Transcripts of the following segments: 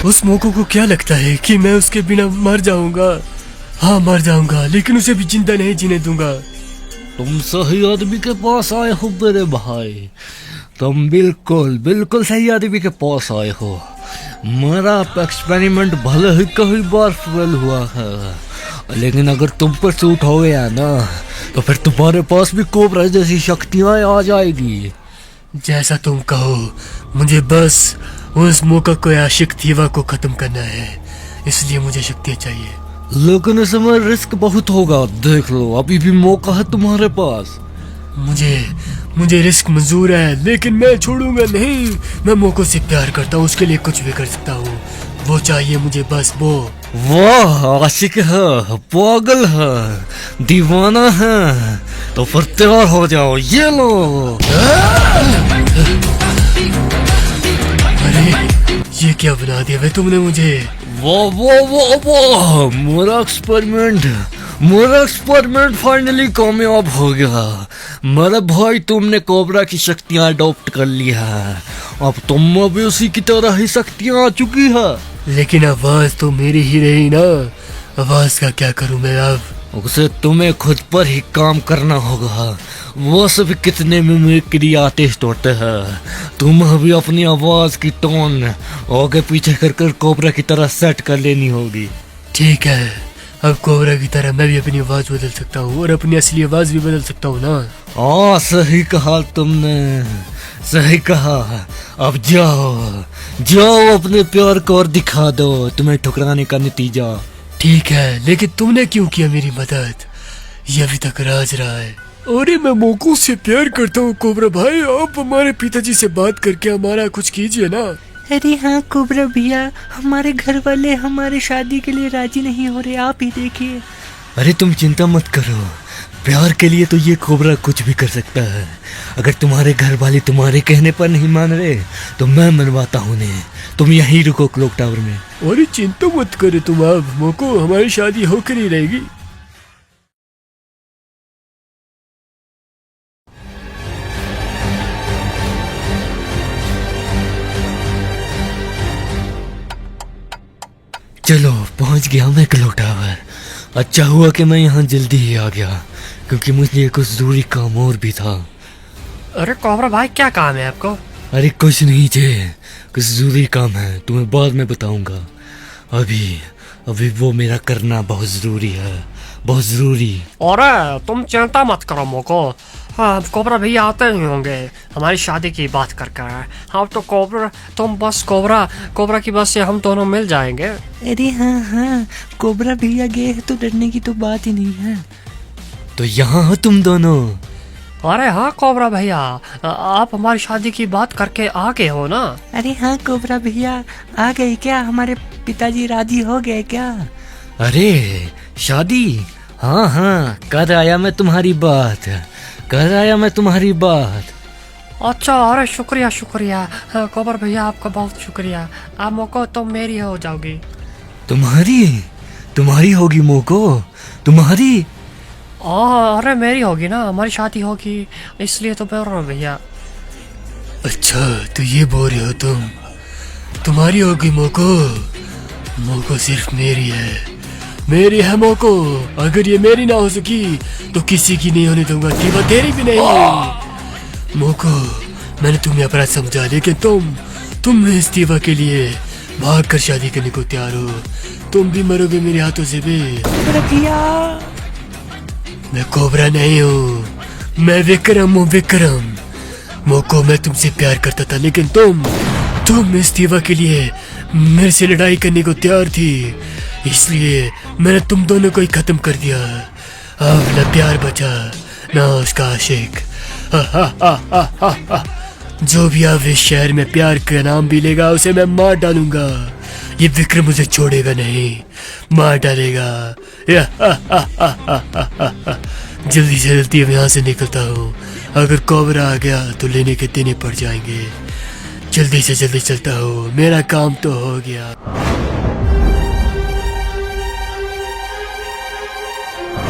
उस मोको को क्या लगता है कि मैं उसके बिना मर जाऊंगा? हाँ मर जाऊंगा, लेकिन उसे भी जिंदा नहीं जीने दूंगा। तुम सही आदमी के पास आए हो मेरे भाई, तुम बिल्कुल बिल्कुल सही आदमी के पास आए हो। मेरा एक्सपेरिमेंट भले ही कई बार फेल हुआ है, लेकिन अगर तुम पर सूट हो गया ना तो फिर तुम्हारे पास भी कोबरा जैसी शक्तियां आ जाएगी। जैसा तुम कहो, मुझे बस उस मौका को आशिक थीवा को खत्म करना है, इसलिए मुझे शक्तियां चाहिए। लेकिन इसमें रिस्क बहुत होगा, देख लो अभी भी मौका है तुम्हारे पास। मुझे रिस्क मंजूर है, लेकिन मैं छोड़ूंगा नहीं। मैं मौको से प्यार करता हूँ, उसके लिए कुछ भी कर सकता हूँ। वो चाहिए मुझे, बस वो। वाह, आशिक है, पागल है, दीवाना है, तो फिर तैयार हो जाओ, ये लो। अरे ये क्या बना दिया वे तुमने मुझे? वाह वाह वाह वाह, मेरा एक्सपेरिमेंट फाइनली कामयाब हो गया। मेरे भाई, तुमने कोबरा की शक्तियां अडॉप्ट कर ली है, अब तुम भी उसी की तरह ही शक्तियां आ चुकी है। लेकिन आवाज तो मेरी ही रही ना, आवाज का क्या करूं मैं अब? उसे तुम्हें खुद पर ही काम करना होगा। वो सब कितने मिमिक्री आर्टिस्ट होते हैं, तुम अभी अपनी आवाज की टोन आगे पीछे कर कोबरा की तरह सेट कर लेनी होगी। ठीक है, अब कोबरा की तरह मैं भी अपनी आवाज बदल सकता हूँ और अपनी असली आवाज भी बदल सकता हूँ ना। हाँ सही कहा तुमने, सही कहा। अब जाओ अपने प्यार को और दिखा दो तुम्हें ठुकराने का नतीजा। ठीक है, लेकिन तुमने क्यों किया मेरी मदद? ये अभी तक राज रहा है। अरे मैं मोको से प्यार करता हूँ कोबरा भाई, आप हमारे पिताजी से बात करके हमारा कुछ कीजिए ना। अरे हाँ कोबरा भैया, हमारे घर वाले हमारे शादी के लिए राजी नहीं हो रहे, आप ही देखिए। अरे तुम चिंता मत करो, प्यार के लिए तो ये कोबरा कुछ भी कर सकता है। अगर तुम्हारे घर वाले तुम्हारे कहने पर नहीं मान रहे तो मैं मनवाता हूँ उन्हें। तुम यहीं रुको क्लॉक टावर में। अरे चिंता मत करो तुम, अब मोको हमारी शादी होकर ही रहेगी। चलो पहुंच गया मैं क्लॉक टावर। अच्छा हुआ कि मैं यहाँ जल्दी ही आ गया, क्योंकि मुझे कुछ जरूरी काम और भी था। अरे कोबरा भाई क्या काम है आपको? अरे कुछ नहीं थे, कुछ जरूरी काम है, तुम्हें बाद में बताऊंगा। अभी वो मेरा करना बहुत जरूरी है, बहुत जरूरी। अरे तुम चिंता मत करो मोको, हाँ कोबरा भैया आते ही होंगे हमारी शादी की बात करके। हाँ तो कोबरा, तुम बस कोबरा की बस से हम दोनों मिल जाएंगे। अरे हाँ, कोबरा भैया गए हैं तो डरने की तो बात ही नहीं है। तो यहाँ हो तुम दोनों? अरे हाँ कोबरा भैया, आप हमारी शादी की बात करके आ गए हो ना? अरे हाँ कोबरा भैया आ गए क्या? हमारे पिताजी राजी हो गए क्या? अरे शादी, हाँ कर आया मैं तुम्हारी बात। अच्छा, अरे शुक्रिया कोबर भैया, आपका बहुत शुक्रिया। आप मोको तुम मेरी हो जाओगी। तुम्हारी होगी मोको? तुम्हारी? अरे मेरी होगी ना, हमारी शादी होगी, इसलिए तो बोल रहा हूँ भैया। अच्छा तो ये बोल रहे हो तुम, तुम्हारी होगी मोको सिर्फ मेरी है मोको। अगर ये मेरी ना हो सकी तो किसी की नहीं होने दूंगा, वो तेरी भी नहीं। मोको मैंने तुम्हें अपराध समझा, लेकिन तुम इस दीवा के लिए भाग कर शादी करने को तैयार हो। तुम भी मरोगे मेरे हाथों से भी। मैं कोबरा नहीं हूँ, मैं विक्रम हूँ, विक्रम। मोको मैं तुमसे प्यार करता था, लेकिन तुम इस दीवा के लिए मेरे से लड़ाई करने को तैयार थी, इसलिए मैंने तुम दोनों को ही खत्म कर दिया। अब न प्यार बचा न उसका आशिक। जो भी अब इस शहर में प्यार का नाम भी लेगा उसे मैं मार डालूंगा। ये विक्रम मुझे छोड़ेगा नहीं, मार डालेगा। जल्दी से जल्दी अब यहाँ से निकलता हूँ, अगर कोबरा आ गया तो लेने के देने पड़ जाएंगे। जल्दी से जल्दी चलता हूँ, मेरा काम तो हो गया।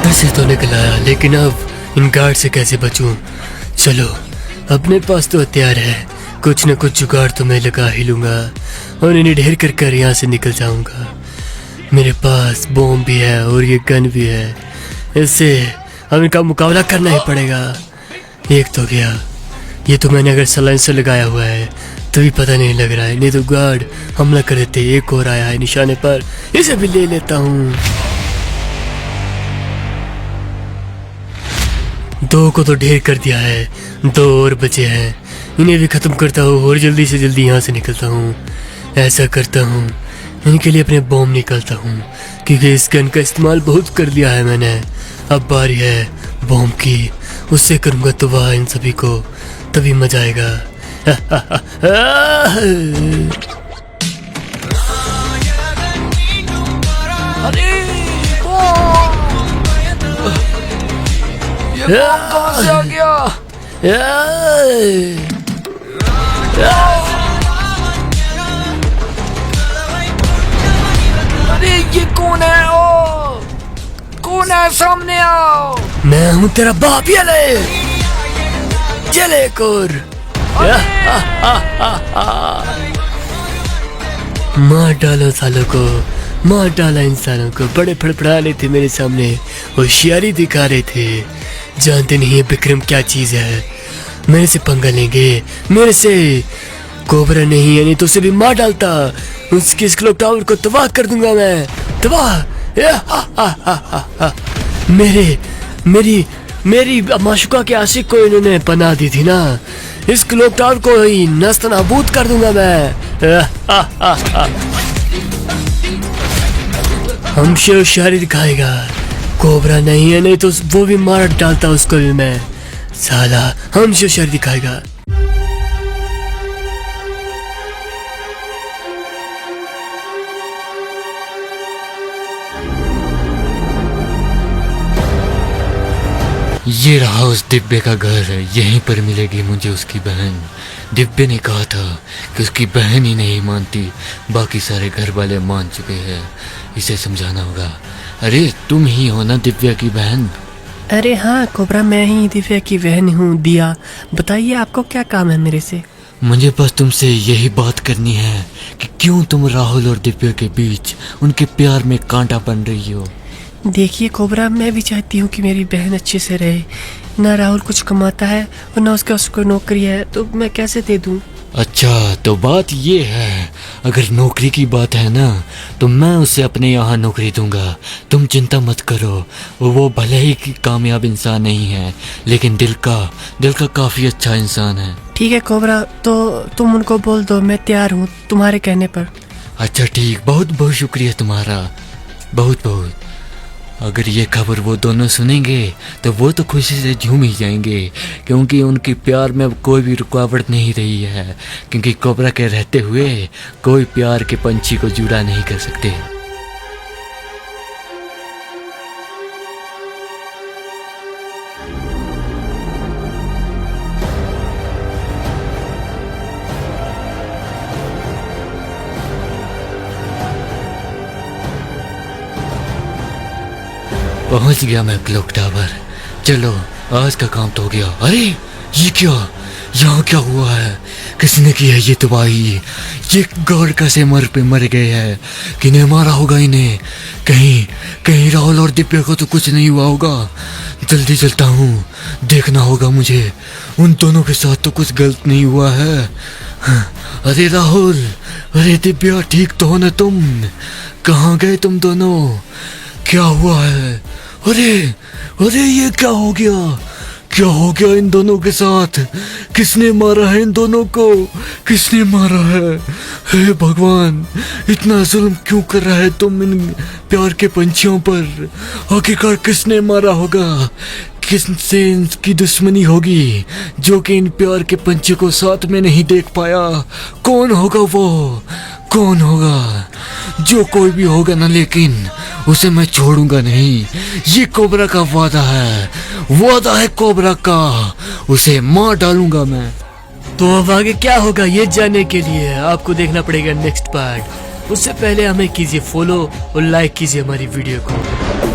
ऐसे तो निकल आया, लेकिन अब इन गार्ड से कैसे बचूं? चलो अपने पास तो हथियार है, कुछ न कुछ जुगाड़ तो मैं लगा ही लूंगा और इन्हें ढेर कर यहाँ से निकल जाऊंगा। मेरे पास बॉम्ब भी है और ये गन भी है, इससे अब इनका मुकाबला करना ही पड़ेगा। एक तो गया, ये तो मैंने अगर सलाइंसर लगाया हुआ है तभी पता नहीं लग रहा है, नहीं तो गार्ड हमला कर देते। एक और आया है निशाने पर, इसे भी ले लेता हूँ। 2 को तो ढेर कर दिया है, 2 और बचे हैं, इन्हें भी खत्म करता हूँ और जल्दी से जल्दी यहाँ से निकलता हूँ। ऐसा करता हूँ, इनके लिए अपने बॉम्ब निकालता हूँ क्योंकि इस गन का इस्तेमाल बहुत कर लिया है मैंने। अब बारी है बॉम्ब की, उससे करूँगा तो वाह इन सभी को, तभी मजा आएगा। अरे ये बॉम्ब कहाँ से आ गया? अरे ये कौन है? ओ कौन है? सामने आओ। मैं हूँ तेरा बाप, ये ले चले एक और। मार डालो सालों को, मार डाला इंसानों को। बड़े फड़फड़ा रहे थे मेरे सामने, होशियारी दिखा रहे थे, जानते नहीं है विक्रम क्या चीज है। मेरे से पंगा लेंगे, मेरे से कोबरा नहीं है, नहीं तो उसे भी मार डालता। उसके इस क्लॉक टावर को तबाह कर दूंगा मैं, तबाह। मेरी माशुका के आशिक को इन्होंने पनाह दी थी ना, इस क्लॉक टावर को ही नस्त नाबूद कर दूंगा मैं। हमसे होशियारी दिखाएगा, कोबरा नहीं है, नहीं तो वो भी मार डालता उसको भी मैं। साला हमसे होशियारी दिखाएगा। ये रहा उस दिव्य का घर, यहीं पर मिलेगी मुझे उसकी बहन। दिव्य ने कहा था कि उसकी बहन ही नहीं मानती, बाकी सारे घर वाले मान चुके हैं, इसे समझाना होगा। अरे तुम ही हो ना दिव्या की बहन? अरे हाँ कोबरा, मैं ही दिव्या की बहन हूँ दिया। बताइए आपको क्या काम है मेरे से? मुझे बस तुमसे यही बात करनी है कि क्यों तुम राहुल और दिव्या के बीच उनके प्यार में कांटा बन रही हो। देखिए कोबरा, मैं भी चाहती हूँ कि मेरी बहन अच्छे से रहे। ना राहुल कुछ कमाता है और ना उसको नौकरी है, तो मैं कैसे दे दूँ? अच्छा तो बात ये है, अगर नौकरी की बात है ना तो मैं उसे अपने यहाँ नौकरी दूंगा, तुम चिंता मत करो। वो भले ही कामयाब इंसान नहीं है, लेकिन दिल का काफ़ी अच्छा इंसान है। ठीक है कोबरा, तो तुम उनको बोल दो मैं तैयार हूँ तुम्हारे कहने पर। अच्छा ठीक, बहुत बहुत शुक्रिया तुम्हारा, बहुत बहुत। अगर ये खबर वो दोनों सुनेंगे तो वो तो खुशी से झूम ही जाएंगे, क्योंकि उनके प्यार में अब कोई भी रुकावट नहीं रही है, क्योंकि कोबरा के रहते हुए कोई प्यार के पंछी को जुड़ा नहीं कर सकते। पहुंच गया मैं क्लॉक टावर, चलो आज का काम तो हो गया। अरे ये क्या, यहाँ क्या हुआ है? किसने की है ये तबाही? ये गार्ड कैसे मर गए हैं? किन्हें मारा होगा इन्हें? कहीं राहुल और दिव्या को तो कुछ नहीं हुआ होगा। जल्दी चलता हूँ, देखना होगा मुझे, उन दोनों के साथ तो कुछ गलत नहीं हुआ है। अरे राहुल, अरे दिव्या, ठीक तो हो ना तुम? कहाँ गए तुम दोनों? क्या हुआ है? अरे ये क्या हो गया? क्या हो गया इन दोनों के साथ? किसने मारा है इन दोनों को? किसने मारा है? हे भगवान, इतना जुल्म क्यों कर रहा है तुम इन प्यार के पंछियों पर? आखिरकार किसने मारा होगा? किससे इनकी दुश्मनी होगी जो कि इन प्यार के पंछी को साथ में नहीं देख पाया? कौन होगा वो? कौन होगा? जो कोई भी होगा ना, लेकिन उसे मैं छोड़ूंगा नहीं। ये कोबरा का वादा है कोबरा का, उसे मार डालूंगा मैं। तो अब आगे क्या होगा ये जानने के लिए आपको देखना पड़ेगा नेक्स्ट पार्ट। उससे पहले हमें कीजिए फॉलो और लाइक कीजिए हमारी वीडियो को।